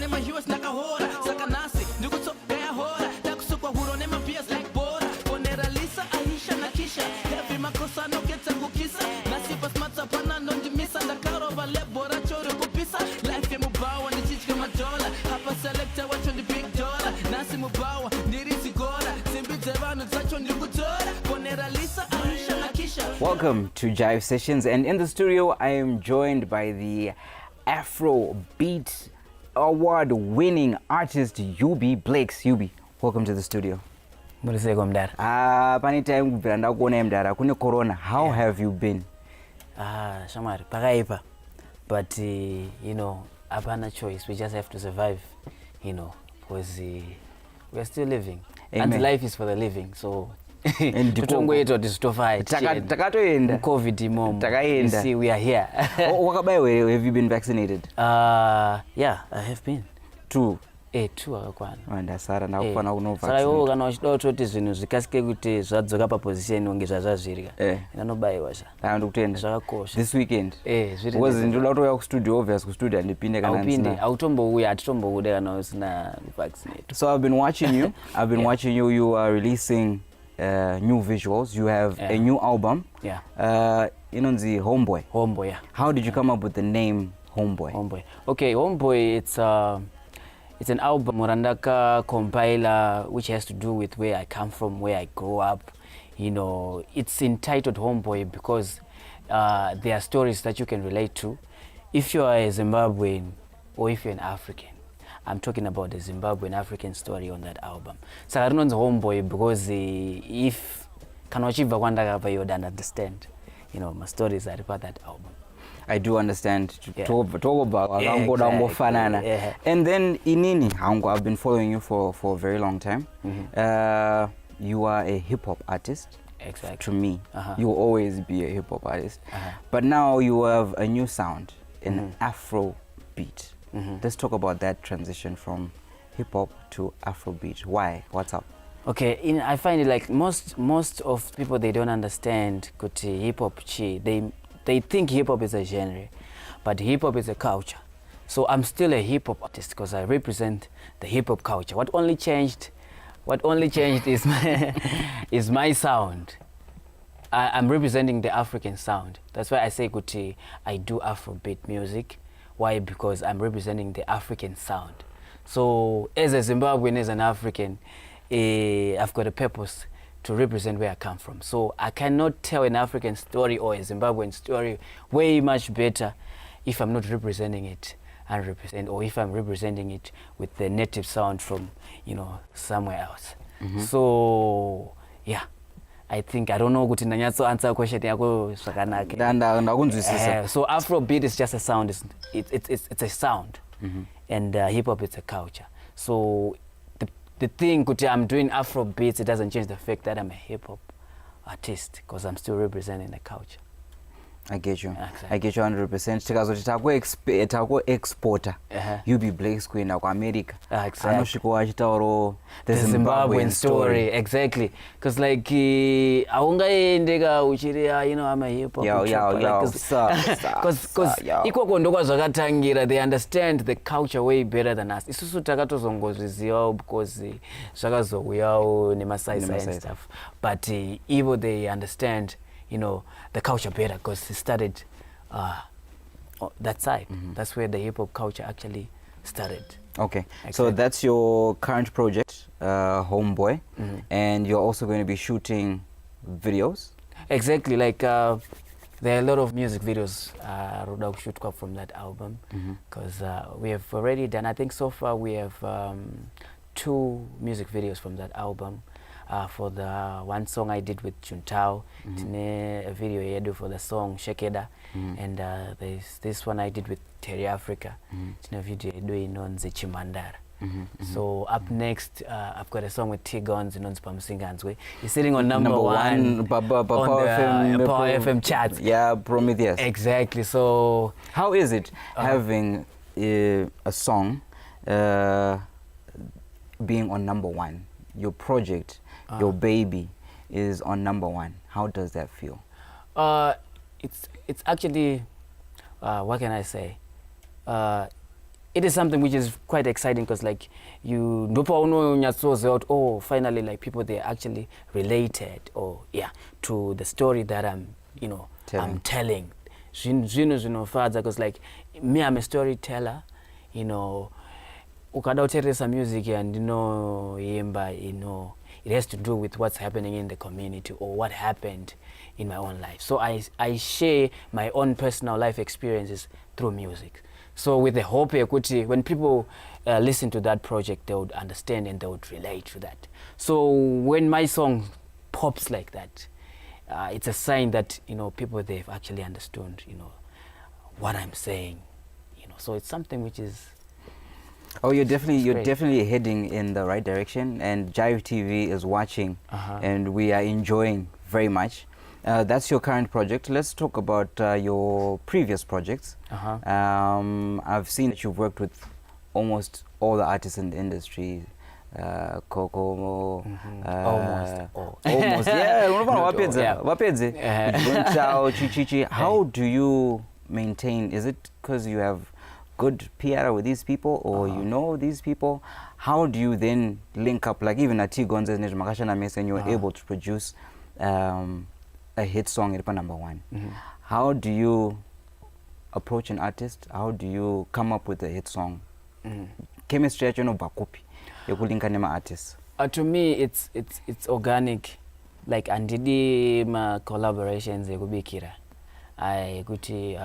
nema US nakahora sakanasi ndikutokea hora takusukwa huro nema beers like bora ponera lisa aisha na kisha heavy makosa no keta kukisa nasipa smata pana no ndimisa ndakarova lebora choro kupisa life ya mubawa ndichichika madola hapa selector wacho ndi big dollar nasi mubawa ndirisi gora simbidze vanu zacho ndikutora ponera lisa aisha na kisha. Welcome to Jive Sessions, and in the studio I am joined by the Afro Beat award-winning artist Huby Blakes. Huby, welcome to the studio. Muliseko mdara. Pani time kubvira ndakuona mdara kune corona. How have you been? Shamari pakaipa, but you know, hapana choice. We just have to survive, you know, because we are still living. Amen. And life is for the living, so tutongoitwa tisitofai takatoenda COVID mom. Takaenda. You see, we are here. Wakabayiwe, have you been vaccinated? Yeah, I have been. Two. 2 akakwana. Ndasara nakufana kuno vaccine. Sara iwo kana uchida kuti zvinhu zvikasike kuti zvadzoka pa position onge zvazvazvirika. Inobayiwa sha. Ndikutenda. Zvakakosha. This weekend. Zviri. Because ndoda kutoya ku studio, obvious ku studio ndipinde kana ndisina. Autombouya atitombobude kana usina vaccinate. So I've been watching you. Watching you. You are releasing new visuals. You have a new album. Inonzi Homeboy. Homeboy, yeah. How did you come up with the name Homeboy? Homeboy. Okay, Homeboy, it's an album Murandaka compiler which has to do with where I come from, where I grew up. You know, it's entitled Homeboy because there are stories that you can relate to. If you are a Zimbabwean or if you're an African, I'm talking about the Zimbabwean African story on that album. So I don't know Homeboy because if Kanochiva Kwandaka you would understand, you know, my stories are about that album. I do understand. Talk about exactly. And then Inini Hango, I've been following you for a very long time. You are a hip hop artist. Exactly. To me, you will always be a hip hop artist. But now you have a new sound, an Afro beat. Let's talk about that transition from hip hop to Afro beat. Why? What's up? Okay, I find it like most of people, they don't understand kuti hip hop they think hip hop is a genre, but hip hop is a culture. So I'm still a hip hop artist because I represent the hip hop culture. What only changed is is my sound. I'm representing the African sound. That's why I say kuti I do Afrobeat music. Why? Because I'm representing the African sound. So as a Zimbabwean, as an African, I've got a purpose to represent where I come from. So I cannot tell an African story or a Zimbabwean story way much better if I'm not representing it or if I'm representing it with the native sound from, you know, somewhere else. So yeah, I think I don't know kuti ndanyatso answer question yako zvakanaka. Ndakunzwisisa. So Afrobeat is just a sound. It's a sound, and hip hop is a culture. So the thing kuti I'm doing Afrobeats, it doesn't change the fact that I'm a hip hop artist because I'm still representing the culture. I get you. Exactly. I get you 100%. Tikazoti taku exporter Huby Blakes kuenda ku America. Anosvika achitauro the Zimbabwean story. Exactly. Because like aungaendeka uchiri you know I'm a hip hop. Because ikoko ndokwa zvakatangira, they understand the culture way better than us. Isusu takatozongozvizivawo because zvakazouyawo nemasai and stuff. But even they understand, you know, the culture better because it started that side. That's where the hip hop culture actually started. Okay, exactly. So that's your current project, Homeboy, and you're also going to be shooting videos? Exactly, like there are a lot of music videos Roda shoot from that album because we have already done, I think so far we have 2 music videos from that album. For the one song I did with Juntao, a video I did for the song Shekeda, and there's this one I did with Terry Africa, a video I do on the Chimandara. So up next, I've got a song with T-Guns in Pamsingan's way. He's sitting on number one on the Power FM charts. Yeah, Prometheus. Exactly. So how is it having a song being on number 1? Your project, your baby, is on number 1. How does that feel? It's actually, what can I say? it is something which is quite exciting because like you oh, finally like people, they're actually related or to the story that I'm telling. Because like me, I'm a storyteller, ukada uteresa music and it has to do with what's happening in the community or what happened in my own life. So I share my own personal life experiences through music. So with the hope when people listen to that project, they would understand and they would relate to that. So when my song pops like that, it's a sign that people, they've actually understood what I'm saying. So it's something which is you're definitely heading in the right direction, and Jive TV is watching, and we are enjoying very much. That's your current project. Let's talk about your previous projects. I've seen that you've worked with almost all the artists in the industry. Coco, almost, yeah. How do you maintain? Is it because you have good PR with these people, or these people? How do you then link up, like even at Gonz's and you were able to produce a hit song at number one? How do you approach an artist? How do you come up with a hit song? Chemistry, bakupi yekulinkana artists. To me, it's organic. Like andidi ma collaborations ekubikira. Kuti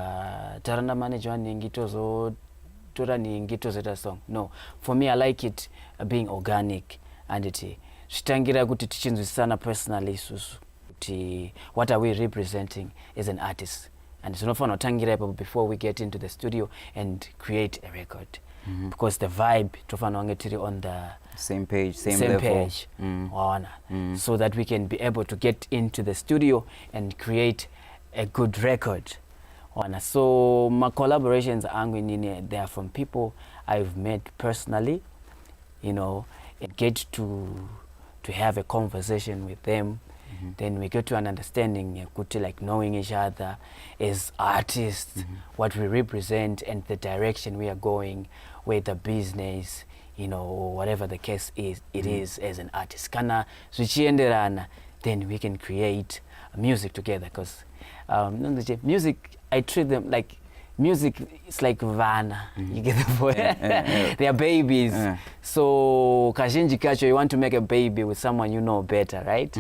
taranda manage one ngitozo turani ngitozeta song. No, for me I like it being organic, and it shitangira kuti tichinzwisana personally susu. What are we representing as an artist? And so no tangira before we get into the studio and create a record. Because the vibe on the same page, same level. Page, so that we can be able to get into the studio and create a good record. So my collaborations they are from people I've met personally, and get to have a conversation with them. Then we get to an understanding, like knowing each other as artists, what we represent and the direction we are going, where the business, or whatever the case is, it is as an artist. Kana suchienderana, then we can create music together. Because music, I treat them like music is like vana. You get the point? They are babies. So kashinji kacho, you want to make a baby with someone you know better, right?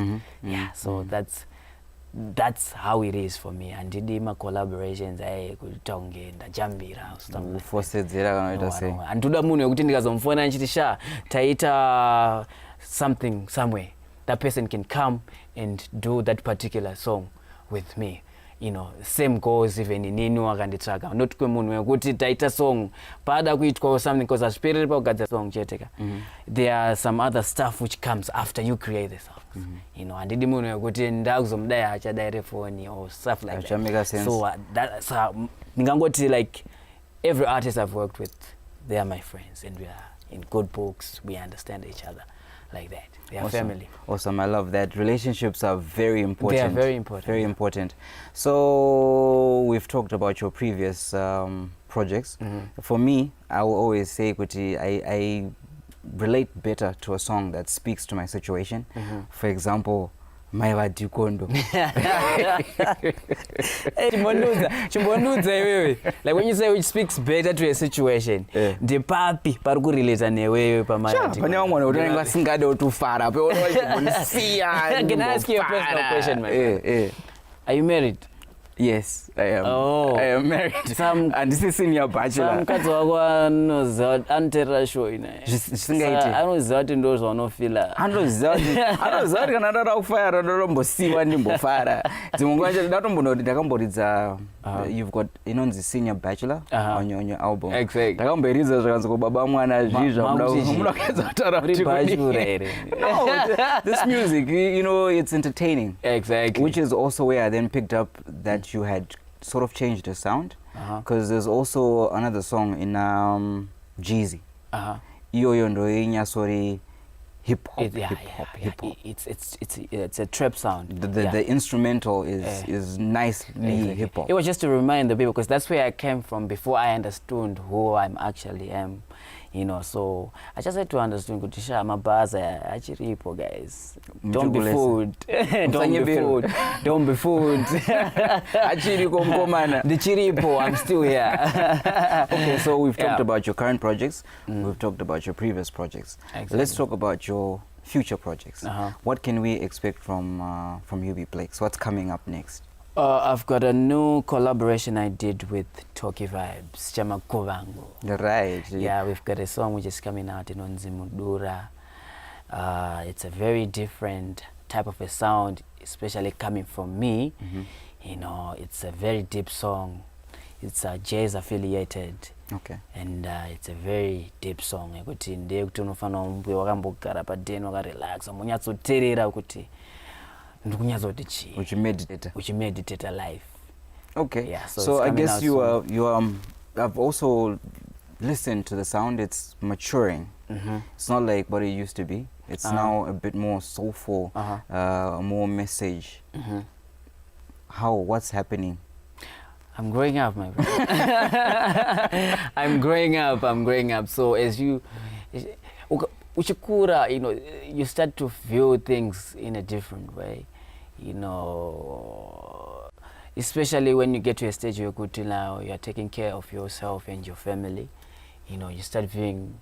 So that's how it is for me. And my collaborations kutonge ndajambira and tuda munhu wekuti ndikazomfona nchitisha taita something somewhere, that person can come and do that particular song with me. Same goes even in nini wakanditsvaga not kwemunhu wekuti taita song pada kuitwa something, because aspirit pakugadzira song cheteka. There are some other stuff which comes after you create the songs. Handidi munhu wekuti ndakuzomudai achadaire phone or stuff like that. Make sense. So that's ndingangoti like every artist I've worked with, they are my friends, and we are in good books. We understand each other like that. They are family. Awesome. I love that. Relationships are very important. They are very important. Very important. So we've talked about your previous projects. For me, I will always say, Kuti, I relate better to a song that speaks to my situation. For example, Maiva Dukondo. Like when you say which speaks better to a situation, the papi paruku relate newewe pamaya. Can I ask you a personal question, my friend? Are you married? Yes, I am. Oh. I am married. And this is senior bachelor. Mukadzi wako anoterera show ina. Zvisingaiti. Anoziva kuti ndo zvaunofila. Anoziva kuti kana ndada kufara ndorombosiwa ndimbofara. Dzimwe nguva ndatombonoti ndakamboridza you've got inonzi senior bachelor on your album. Exactly. Ndakamboridza zvakanzi kubaba mwana zvizva munokedza kutaura kuti bachelor ere. No, this music, it's entertaining. Exactly. Which is also where I then picked up that you had sort of changed the sound, because there's also another song in Jeezy. Iyo ndo inyasori hip hop, Yeah, hip hop. It's a trap sound. The instrumental is nicely Exactly. hip hop. It was just to remind the people, because that's where I came from before I understood who I'm actually am. You know, so I just had to understand kuti sha mabaza achiripo, guys. Don't be fooled. Don't be fooled. Don't be fooled. Achiriko mkomana. Ndichiripo, I'm still here. Okay, so we've talked about your current projects. We've talked about your previous projects. Exactly. Let's talk about your future projects. What can we expect from Huby Blakes? What's coming up next? I've got a new collaboration I did with Talky Vibes, Chama Kovango. Right. Yeah, we've got a song which is coming out in Onzimudura. It's a very different type of a sound, especially coming from me. You know, it's a very deep song. It's jazz affiliated. Okay. And it's a very deep song. Kuti ndiye kuti unofana umbe wakambogara padeni wakarelax, munyatsoteerera kuti ndikunyazoti chi. Uchimeditator life. Okay. Yeah, so I guess I've also listened to the sound. It's maturing. It's not like what it used to be. It's now a bit more soulful, more message. What's happening? I'm growing up, my brother. I'm growing up. So as uchikura, you know, you start to view things in a different way. You know, especially when you get to a stage where you're taking care of yourself and your family. You know, you start viewing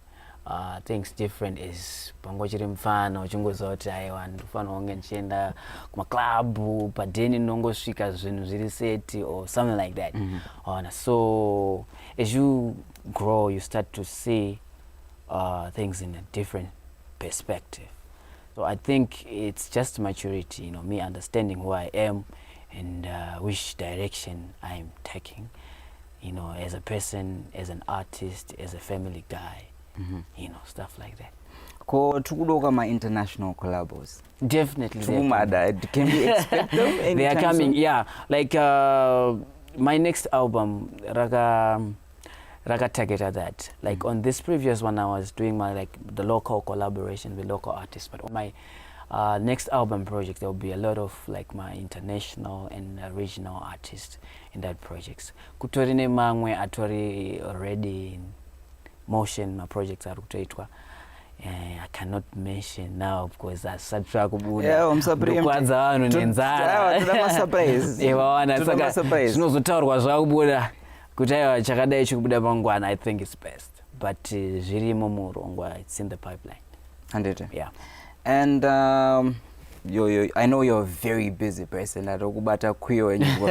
things different. Is pangochiri mfano chingozoti aiwa ndifana onge nchienda kuma club padeni nongosvika zvinhu zviri seti or something like that. So as you grow, you start to see things in a different perspective. So I think it's just maturity, you know, me understanding who I am and which direction I'm taking, you know, as a person, as an artist, as a family guy, you know, stuff like that. Tukudoka my international collabos. Definitely. Can we expect them? They are coming, yeah. Like my next album, Raga targeted that. Like on this previous one, I was doing my the local collaboration with local artists. But on my next album project, there will be a lot of my international and regional artists in that project. Kutorine mangwe atori already in motion. My projects are kutoitwa. I cannot mention now because I start to kubuda. Yeah, I'm surprised. Kwanza wanu nenzara. Tudama surprise. Ewa wana Tudama surprise. Zvinozotaurwa zvakubuda. Kutaiwa chakadai chikubuda mangwana, I think it's best. But zvirimo murongwa, it's in the pipeline. 100. Yeah. And I know you're a very busy person. And you've got a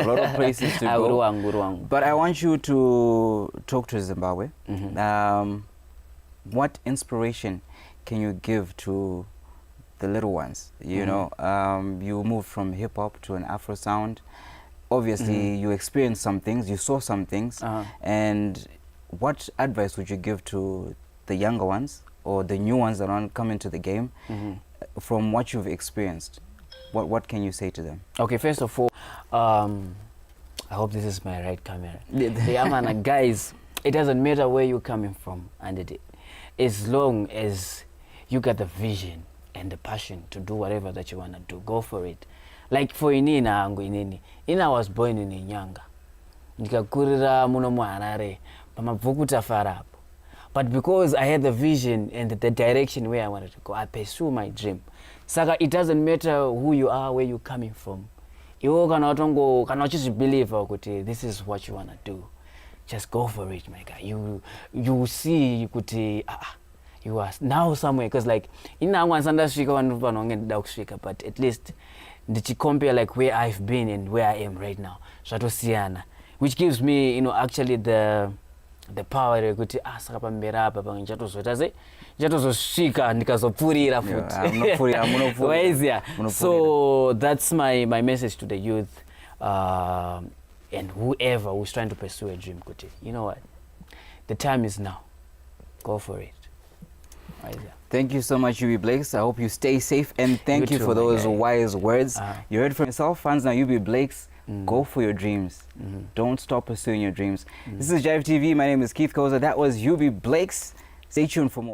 lot of places to go. But I want you to talk to Zimbabwe. What inspiration can you give to the little ones? You know, you moved from hip hop to an Afro sound. Obviously, you experienced some things, you saw some things. And what advice would you give to the younger ones or the new ones that are coming to the game from what you've experienced? What can you say to them? Okay, first of all, I hope this is my right camera. Yeah, man, guys, it doesn't matter where you're coming from, and as long as you got the vision and the passion to do whatever that you want to do, go for it. Like for Inina, I was born in Inyanga. Nikakurira muno mu Harare, pamabvukuta farapo. But because I had the vision and the direction where I wanted to go, I pursue my dream. Saka, it doesn't matter who you are, where you're coming from. You cannot just believe this is what you want to do. Just go for it, my guy. You see, you could you are now somewhere, because like but at least did you compare like where I've been and where I am right now? Which gives me, you know, actually the power to so that's my message to the youth and whoever who's trying to pursue a dream. You know what? The time is now. Go for it. Thank you so much, Huby Blakes. I hope you stay safe, and thank you for those wise words. You heard from yourself, fans. Now, Huby Blakes, go for your dreams. Don't stop pursuing your dreams. This is Jive TV. My name is Keith Koza. That was Huby Blakes. Stay tuned for more.